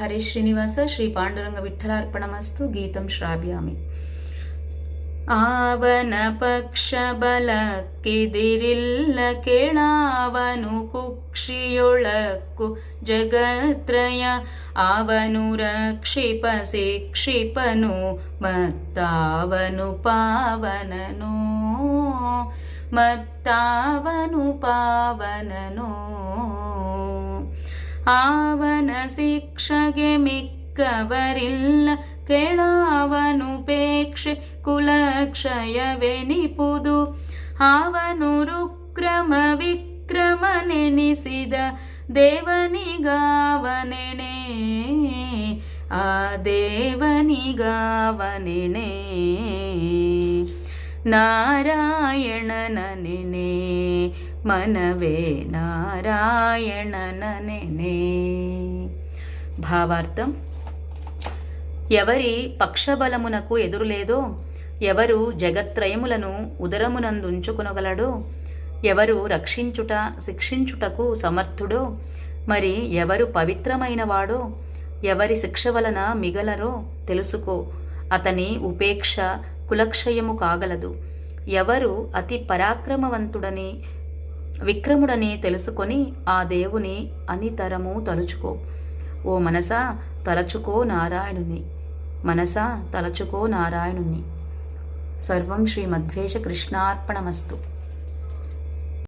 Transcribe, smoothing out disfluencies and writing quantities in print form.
हरे श्रीनिवास श्री पांडुरंग विठ्ठलार्पणमस्तु। गीतं श्राव्यामि। ಆವನ ಪಕ್ಷ ಬಲಕ್ಕಿದಿರಿಲ್ಲ ಕೇಳಾವನು ಕುಕ್ಷಿಯೊಳಕ್ಕು ಜಗತ್ರಯ ಅವನು ರಕ್ಷಿಪ ಶಿಕ್ಷಿಪನು ಮತ್ತಾವನು ಪಾವನನು ಆವನ ಶಿಕ್ಷೆಗೆ ಮಿಕ್ಕವರಿಲ್ಲ ಕೇಳಾವನುಪೇಕ್ಷೆ ಕುಲಕ್ಷಯವೆನಿಪುದು ಅವನು ರುಕ್ರಮ ವಿಕ್ರಮನೆನಿಸಿದ ದೇವನಿಗಾವನೆಣೆ ಆ ದೇವನಿಗಾವನೆಣೆ ನಾರಾಯಣನ ನೆನೆ ಮನವೇ నారాయణన నెనే. భావార్థం: ఎవరి పక్షబలమునకు ఎదురులేదో, ఎవరు జగత్రయములను ఉదరమునందుంచుకొనగలడో, ఎవరు రక్షించుట శిక్షించుటకు సమర్థుడో, మరి ఎవరు పవిత్రమైన వాడో, ఎవరి శిక్ష వలన మిగలరో తెలుసుకో. అతని ఉపేక్ష కులక్షయము కాగలదు. ఎవరు అతి పరాక్రమవంతుడని విక్రముడని తెలుసుకొని ఆ దేవుని అనితరము తలుచుకో. ఓ మనసా తలచుకో నారాయణుని, మనసా తలచుకో నారాయణుని. సర్వం శ్రీ మధ్వేష కృష్ణార్పణమస్తు.